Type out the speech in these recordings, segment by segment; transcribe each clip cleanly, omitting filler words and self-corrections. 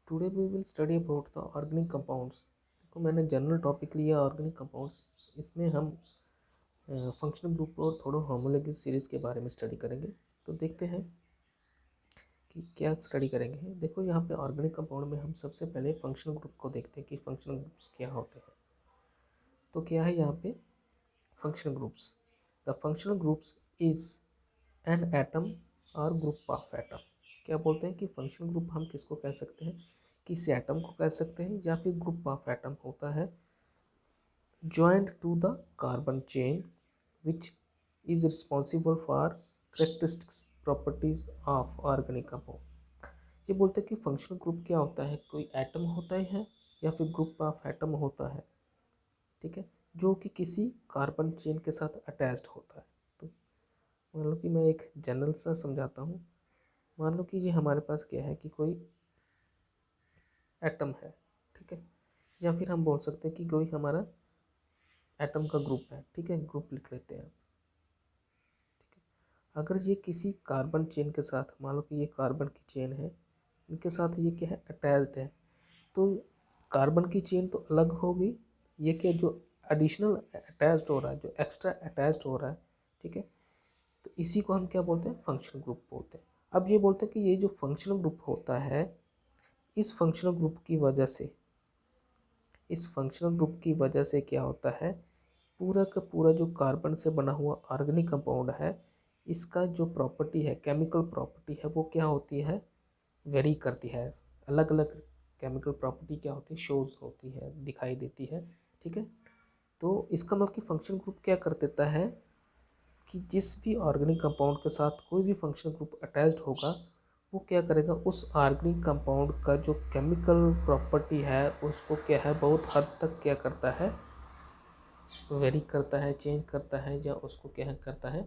Today we will study about the organic compounds. देखो मैंने general topic लिया organic compounds. इसमें हम फंक्शनल ग्रुप और थोड़ा होमोलॉजी सीरीज़ के बारे में स्टडी करेंगे। तो देखते हैं कि क्या स्टडी करेंगे। देखो यहाँ पे ऑर्गेनिक कंपाउंड में हम सबसे पहले फंक्शनल ग्रुप को देखते हैं कि फंक्शनल ग्रुप्स क्या होते हैं। तो क्या है यहाँ पे functional groups. The functional groups is an atom और ग्रुप ऑफ एटम। क्या बोलते हैं कि फंक्शनल ग्रुप हम किसको कह सकते हैं, किसी एटम को कह सकते हैं या फिर ग्रुप ऑफ एटम होता है joined to the carbon chain which is responsible for characteristics properties of organic compound। ये बोलते हैं कि फंक्शनल ग्रुप क्या होता है, कोई एटम होता है या फिर ग्रुप ऑफ एटम होता है, ठीक है, जो कि किसी कार्बन चेन के साथ अटैच्ड होता है। तो मान लो कि मैं एक जनरल सा समझाता हूँ। मान लो कि ये हमारे पास क्या है कि कोई एटम है, ठीक है, या फिर हम बोल सकते हैं कि कोई हमारा एटम का ग्रुप है, ठीक है, ग्रुप लिख लेते हैं। अगर ये किसी कार्बन चेन के साथ, मान लो कि ये कार्बन की चेन है, इनके साथ ये क्या है अटैच्ड है, तो कार्बन की चेन तो अलग होगी, ये क्या जो एडिशनल अटैच्ड हो रहा है, जो एक्स्ट्रा अटैच्ड हो रहा है, ठीक है, तो इसी को हम क्या बोलते हैं फंक्शनल ग्रुप बोलते हैं। अब ये बोलते हैं कि ये जो फंक्शनल ग्रुप होता है, इस फंक्शनल ग्रुप की वजह से, इस फंक्शनल ग्रुप की वजह से क्या होता है, पूरा का पूरा जो कार्बन से बना हुआ ऑर्गेनिक कंपाउंड है, इसका जो प्रॉपर्टी है, केमिकल प्रॉपर्टी है, वो क्या होती है, वेरी करती है। अलग अलग केमिकल प्रॉपर्टी क्या होती है, शोज होती है, दिखाई देती है, ठीक है। तो इसका मतलब कि फंक्शनल ग्रुप क्या कर देता है कि जिस भी ऑर्गेनिक कंपाउंड के साथ कोई भी फंक्शनल ग्रुप अटैच्ड होगा, वो क्या करेगा, उस ऑर्गेनिक कंपाउंड का जो केमिकल प्रॉपर्टी है उसको क्या है बहुत हद तक क्या करता है, वेरी करता है, चेंज करता है, या उसको क्या करता है,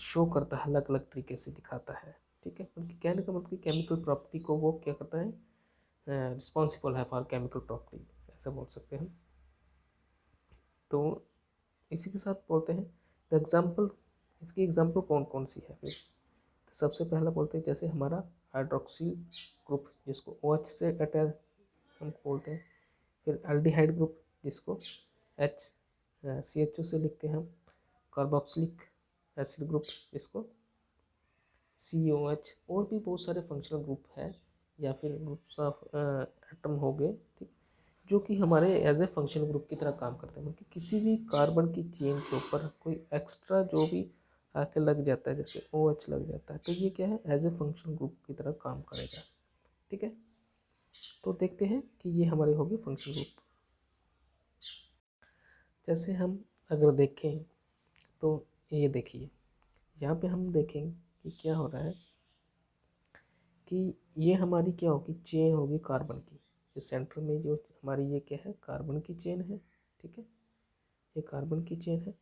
शो करता है, अलग अलग तरीके से दिखाता है, ठीक है। उनकी कहने का मतलब कि केमिकल प्रॉपर्टी को वो क्या करता है, रिस्पॉन्सिबल है फॉर केमिकल प्रॉपर्टी, ऐसा बोल सकते हैं। तो इसी के साथ बोलते हैं द एग्जाम्पल, इसकी एग्जाम्पल कौन कौन सी है फिर। तो सबसे पहला बोलते हैं जैसे हमारा हाइड्रोक्सिल ग्रुप जिसको OH से अटैच हम बोलते हैं, फिर एल्डिहाइड ग्रुप जिसको CHO से लिखते हैं हम, कार्बोक्सिलिक एसिड ग्रुप जिसको COH, और भी बहुत सारे फंक्शनल ग्रुप है या फिर ग्रुप्स ऑफ एटम हो गए, ठीक, जो कि हमारे एज ए फंक्शनल ग्रुप की तरह काम करते हैं। मतलब किसी भी कार्बन की चेन के ऊपर कोई एक्स्ट्रा जो भी आके लग जाता है, जैसे OH लग जाता है, तो ये क्या है एज ए फंक्शनल ग्रुप की तरह काम करेगा, ठीक है। तो देखते हैं कि ये हमारे होगी फंक्शनल ग्रुप। जैसे हम अगर देखें तो ये देखिए, यहाँ पे हम देखें कि क्या हो रहा है कि ये हमारी क्या होगी, चेन होगी कार्बन की। ये सेंटर में जो हमारी ये क्या है, कार्बन की चेन है, ठीक है, ये कार्बन की चेन है,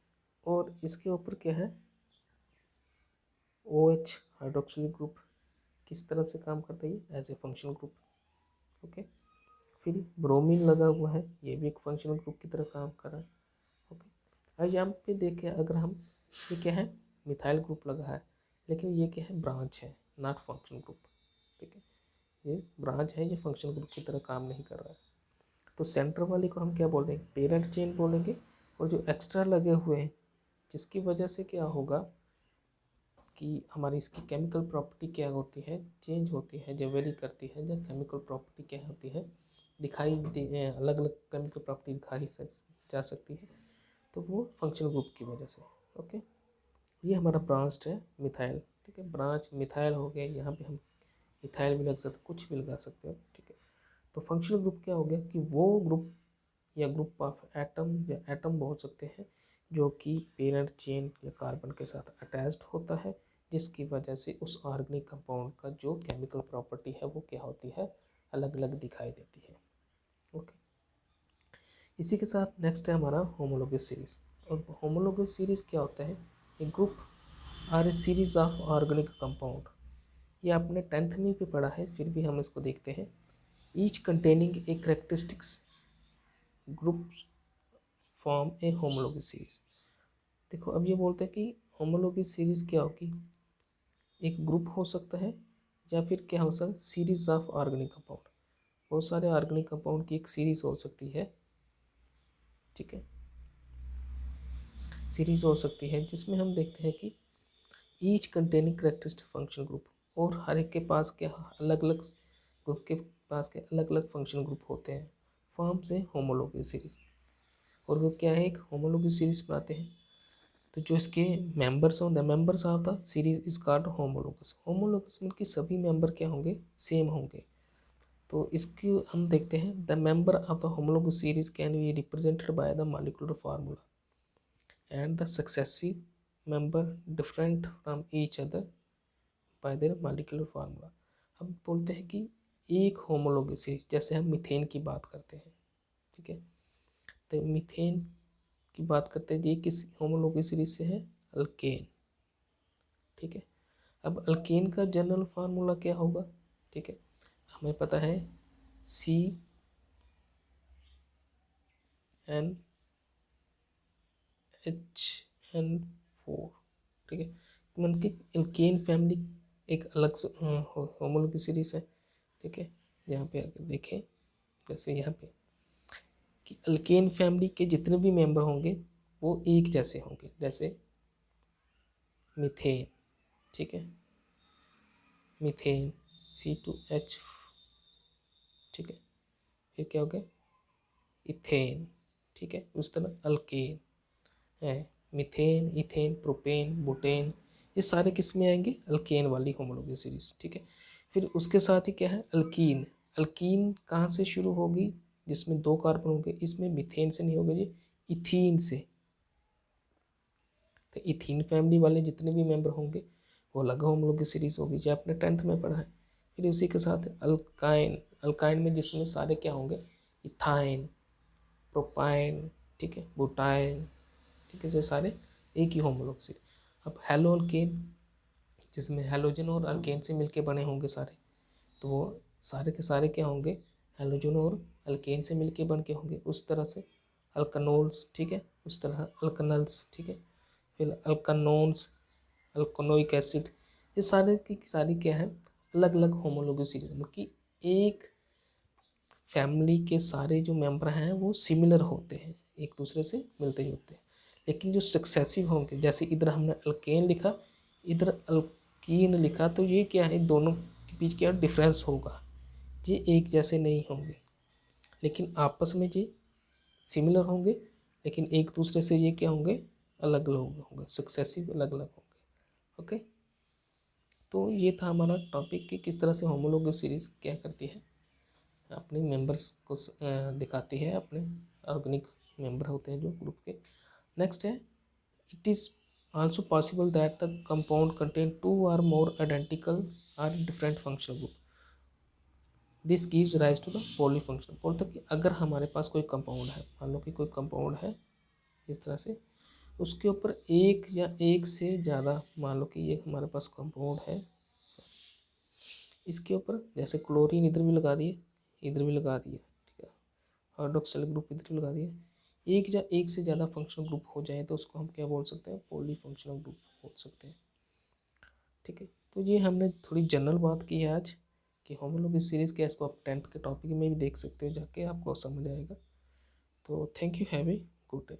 और इसके ऊपर क्या है OH हाइड्रोक्सिल ग्रुप। किस तरह से काम करता है ये, as a functional group, okay. फिर ब्रोमीन लगा हुआ है, ये भी एक फंक्शनल ग्रुप की तरह काम कर रहा है, ओके। अब यहाँ पे देखें अगर हम, ये क्या है मिथाइल ग्रुप लगा है, लेकिन ये क्या है ब्रांच है, नॉट फंक्शनल ग्रुप, ठीक है, ये ब्रांच है, ये फंक्शनल ग्रुप की तरह काम नहीं कर रहा है। तो सेंटर वाले को हम क्या बोलेंगे, पेरेंट चेन बोलेंगे, और जो एक्स्ट्रा लगे हुए हैं जिसकी वजह से क्या होगा कि हमारी इसकी केमिकल प्रॉपर्टी क्या होती है, चेंज होती है, जो वेरी करती है, जो केमिकल प्रॉपर्टी क्या होती है, दिखाई दे, अलग अलग केमिकल प्रॉपर्टी दिखाई जा सकती है, तो वो फंक्शनल ग्रुप की वजह से, ओके। ये हमारा ब्रांच है मिथाइल, ठीक है, ब्रांच मिथाइल हो गया, यहाँ पे हम इथाइल भी लग सकते, कुछ भी लगा सकते हो, ठीक है। तो फंक्शनल ग्रुप क्या हो गया कि वो ग्रुप या ग्रुप ऑफ एटम या एटम बोल सकते हैं जो कि पेरेंट चेन या कार्बन के साथ अटैच्ड होता है, जिसकी वजह से उस ऑर्गेनिक कंपाउंड का जो केमिकल प्रॉपर्टी है वो क्या होती है, अलग अलग दिखाई देती है, ओके। इसी के साथ नेक्स्ट है हमारा होमोलोगस सीरीज। और होमोलोगस सीरीज क्या होता है, a group are a series of organic compound. ये आपने 10th में भी पढ़ा है, फिर भी हम इसको देखते हैं। Each containing A characteristics group form A homologous series. देखो अब ये बोलते हैं कि होमोलोगस सीरीज क्या होगी, एक ग्रुप हो सकता है या फिर क्या हो सकता है सीरीज ऑफ ऑर्गेनिक कंपाउंड। बहुत सारे ऑर्गेनिक कंपाउंड की एक सीरीज हो सकती है, ठीक है, सीरीज हो सकती है जिसमें हम देखते हैं कि each containing characteristic function group, और हर एक के पास के अलग अलग ग्रुप के पास के अलग अलग फंक्शन ग्रुप होते हैं, फॉर्म से होमोलॉजी सीरीज। और वो क्या है, एक होमोलॉजी सीरीज बनाते हैं। तो जो इसके मेंबर्स हों, the members of the series is called homologous. Homologous mean कि सभी मेंबर क्या होंगे, सेम होंगे। तो इसकी हम देखते हैं, the member of the homologous series can be represented by the molecular formula and the successive member different from each other by there molecular formula. अब बोलते हैं कि एक होमोलॉगस सीरीज, जैसे हम मीथेन की बात करते हैं, ठीक है, तो मीथेन की बात करते हैं, ये किस होमोलॉगस सीरीज से है, अल्केन, ठीक है। अब अल्केन का जनरल फार्मूला क्या होगा, ठीक है, हमें पता है CN4, ठीक है। मतलब कि अल्केन फैमिली एक अलग होमोलॉगस सीरीज है, ठीक है। यहाँ पे अगर देखें, जैसे यहाँ पे कि अल्केन फैमिली के जितने भी मेंबर होंगे वो एक जैसे होंगे, जैसे मीथेन, ठीक है, मीथेन C2H, ठीक है, फिर क्या हो गया, इथेन, ठीक है। उस तरह अल्केन है, मीथेन, इथेन, प्रोपेन, बुटेन, ये सारे किस में आएंगे, अल्केन वाली होमोलॉगस सीरीज, ठीक है। फिर उसके साथ ही क्या है, अल्कीन। अल्कीन कहाँ से शुरू होगी, जिसमें 2 कार्बन होंगे, इसमें मीथेन से नहीं होगा जी, इथीन से। तो इथीन फैमिली वाले जितने भी मेंबर होंगे वो अलग होमोलॉगस सीरीज होगी, जो आपने 10th में पढ़ा है। फिर उसी के साथ अल्काइन, अल्काइन में जिसमें सारे क्या होंगे, इथाइन, प्रोपाइन, ठीक है, बुटाइन, ठीक है, ये सारे एक ही होमोलॉगस सीरीज। अब हेलो अल्केन, जिसमें हेलोजन और अल्केन से मिलके बने होंगे सारे, तो वो सारे के सारे क्या होंगे, हेलोजन और अल्केन से मिलके बन के होंगे। उस तरह से अल्कनोल्स, ठीक है, उस तरह अल्कनल्स, ठीक है, फिर अल्कनोन्स, अल्कनोइक एसिड, ये सारे की सारी क्या है, अलग अलग होमोलॉगस सीरीज, मतलब कि एक फैमिली के सारे जो मेंबर हैं वो सिमिलर होते हैं, एक दूसरे से मिलते ही होते हैं। लेकिन जो सक्सेसिव होंगे, जैसे इधर हमने अल्केन लिखा, इधर अल्कीन लिखा, तो ये क्या है, दोनों के बीच क्या डिफरेंस होगा, ये एक जैसे नहीं होंगे, लेकिन आपस में ये सिमिलर होंगे, लेकिन एक दूसरे से ये क्या होंगे, अलग अलग होंगे, सक्सेसिव अलग अलग होंगे। ओके, तो ये था हमारा टॉपिक कि किस तरह से होमोलॉगस सीरीज क्या करती है, अपने मेंबर्स को दिखाती है, अपने ऑर्गेनिक मेंबर होते हैं जो ग्रुप के। नेक्स्ट है, it is also possible that the compound contain 2 or more identical or different functional group, this gives rise to the polyfunctional. बोलते कि अगर हमारे पास कोई कंपाउंड है, मान लो कि कोई कंपाउंड है इस तरह से, उसके ऊपर एक या एक से ज़्यादा, मान लो कि ये हमारे पास कंपाउंड है, इसके ऊपर जैसे क्लोरीन इधर भी लगा दिए, इधर भी लगा दिया, ठीक है, हाइड्रोक्सिल ग्रुप इधर भी लगा दिया, एक या एक से ज़्यादा फंक्शनल ग्रुप हो जाए तो उसको हम क्या बोल सकते हैं, पॉलीफंक्शनल ग्रुप बोल सकते हैं, ठीक है। तो ये हमने थोड़ी जनरल बात की है आज कि होमोलॉगस सीरीज़ क्या, इसको आप 10th के टॉपिक में भी देख सकते हो, जाके आपको समझ आएगा। तो thank you, have a good day.